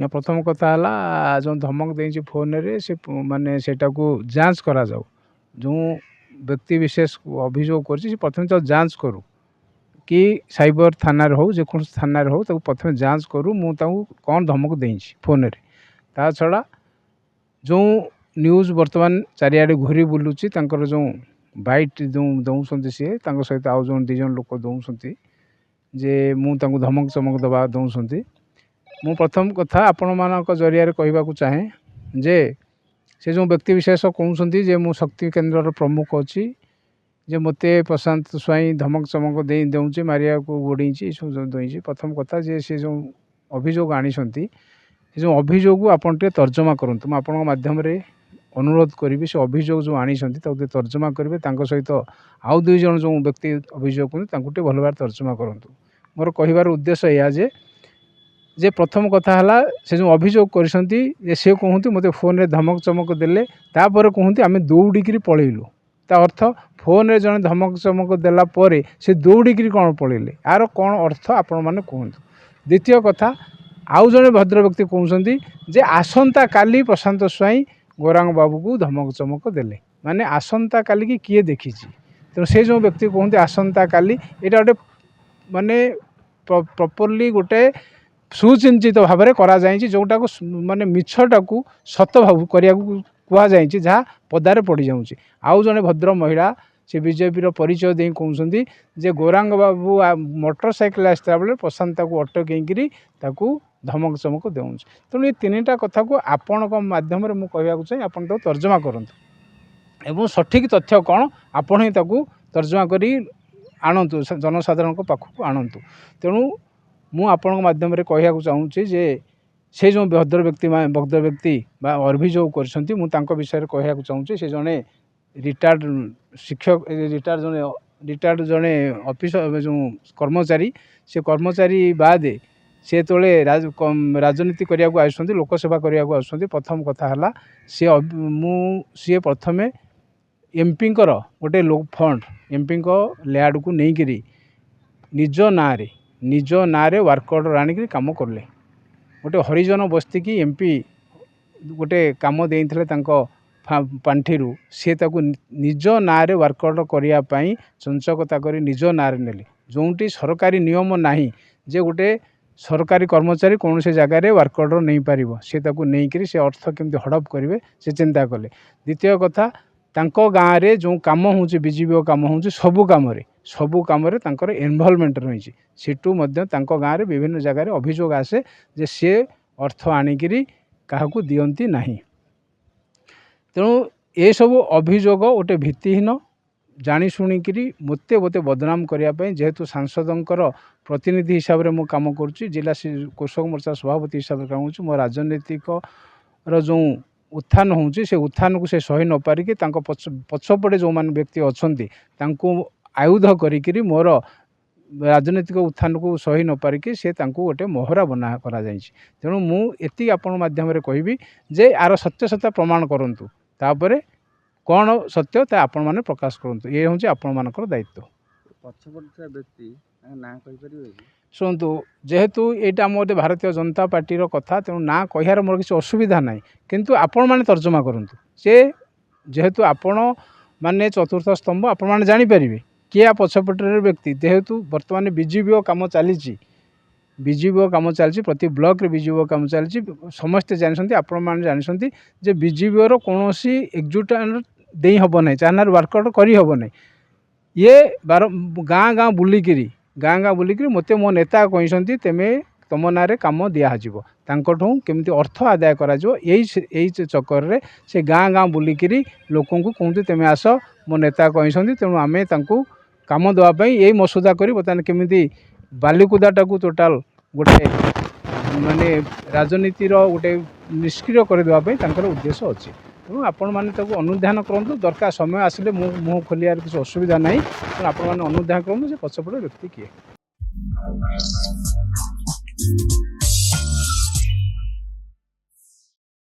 प्रथम कथा है जो धमक देछि फोन रे से माने सेटा को जांच करा जाऊ जो व्यक्ति विशेष अभियोग कर प्रथम तो जांच करूँ कि साइबर थाना हो जेको थाना हो तो प्रथम जांच करूँ मु कौन धमक देछि फोन रे ता छड़ा जो न्यूज वर्तमान चारिआडे घूरी बुलूची तांकर जो बाइट जो दौरान सी सहित आउ जो 2 जन लोक दौरान जे मु धमक चमक दबा दौरान मु प्रथम कथा आपण मान जरिया कहवा चाहे जे से जो व्यक्ति विशेष कहते जे मु शक्ति केन्द्र प्रमुख अच्छी जे मते प्रशांत स्वाई धमक चमक दे दे मारिया को गोड़ी दे प्रथम कथा जे से जो अभियोग आनी जो अभियोग को आपन टे तर्जमा करंतु म आपन माध्यम रे अनुरोध करी से अभियोग जो आनी तर्जमा करेंगे सहित आउ 2 जन जो व्यक्ति अभियोग करते भल भाव तर्जमा करंतु मोर कहबार उद्देश्य या जे प्रथम कथा है से जो अभियोग करते सी कहते मत फोन रे धमक चमक देले तापर कहते आम दौड़िकी पलैलु ता अर्थ फोन रे जन धमक चमक देला परे से दौड़िकी कौन पलैले यार कौन अर्थ आपण मैंने कहतु। द्वितीय कथा आउ जड़े भद्र व्यक्ति कहते जे आसंता काली प्रशांत स्वाई गौरांग बाबू को धमक चमक देले माने आसंता काली की किए देखी तेणु से जो व्यक्ति कहते आसंता काली यहाँ गोटे माने प्रॉपर्ली गोटे सुचिंतित भाव में करा जोटा को माने मिछटा को सत भाव करिया कह जाए जहाँ पदारे पड़ जाऊँगी आउ जड़े भद्र महिला से बीजेपी परिचय दे कहते जे गौरांग बाबू मोटरसाइकिल आसता बेले प्रशांता को अटकई धमक चमक देउँ तेणु ये 3टा कथा को आपण माध्यम मुझे कहवाक चाहिए आप तर्जमा करूँ एवं सठिक तथ्य कौन आपण ही तर्जमा करी आणतु जनसाधारण पाखक आणतु। तेणु मु आपण माध्यम कहवाक चाहूँगी जे से जो भद्र व्यक्ति अभियोग कर विषय कहवाक चाहूँगी से जड़े रिटायर्ड शिक्षक रिटायर्ड जड़े ऑफिसर जो कर्मचारी से कर्मचारी बाद सी तले राजनीति करने को आसुँच लोकसेवा करने को आसुँच प्रथम कथा है सी प्रथम एमपी गोटे फंड एमपी लैड को लेकिन निज ना वर्क ऑर्डर आनिक कम कले गोटे हरिजन बस्ती की एमपी गोटे कम देते पांठि सी निज ना वर्क ऑर्डर करने चंचकता कर निज ना नेले जोटी सरकारी नियम नहीं जे गोटे सरकारी कर्मचारी कौन से जगार वर्क ऑर्डर नहीं पार सी नहीं से अर्थ केमती हड़प करेंगे से चिंता कले। द्वितीय कथा तांको गाँव रे जो काम हो बीजेपी काम हो सबू कम इनवॉल्वमेंट रही सेठू गाँव रे विभिन्न जगार अभियोग आसे जे सी अर्थ आनिक क्या दियंती नहीं। तेणु ये सब अभियोग गोटे भित्तिहीन जानी शुणिकी मते बदनाम करने जेहेतु सांसदों प्रतिनिधि हिसाब से काम करुँच जिला कृषक मोर्चा सभापति हिसाब से काम कर राजनीतिक जो उत्थान होउची से उत्थान को से सही न पारिकी पछपटे जो मान व्यक्ति अच्छा आयुध करी मोर राजनीतिक उत्थान को सही न पारिकी से गोटे मोहरा बना करा जाइछि। तेणु मुझे आपण माध्यम कहबी जे यार सत्यसत्ता प्रमाण करंतु तापर कौन सत्य ता आपण माने प्रकाश करंतु ये हूँ आपण मानकर दायित्व। पछपटे व्यक्ति ना कहि शुणु जेहेतु यहाँ मोटे भारतीय जनता पार्टी कथा तेणु ना कहार मोर किसी असुविधा ना किंतु आपण मैंने तर्जमा करूँ से जेहेतु आपण मैंने चतुर्थ स्तंभ आपण मैंने जानीपर किए पछपटे व्यक्ति जेहेतु बर्तमान बीजेपी काम चली बीजेपी काम चली प्रति ब्लॉक रे बीजेपी काम चली समस्ते जानते आपण मैंने जानते जे बीजेपी कौन एकजुट दे हम ना चाहना वर्कआउट करहब ना ये गाँ गाँ बुलिकी मते मो नेता कहते तेमे तुम ना कम दिहब केमती अर्थ आदाय कर चक्कर रे से गाँ गाँ बुलिकी लोक कहते तेमे आस मो नेता कहते तेणु आम कम देवाई यही मसुदा कर बर्तमान केमी बालिकुदाटा को टोटाल गोटे माने राजनीतिर गोटे निष्क्रिय करदेवाई उद्देश्य अच्छी। तेणु आपण मैंने अनुधान करूँ दरकार समय आसिले मुँह खोलियार किसी असुविधा ना तेणु आपण मैंने अनुधान करूँ पछपटे व्यक्ति किए।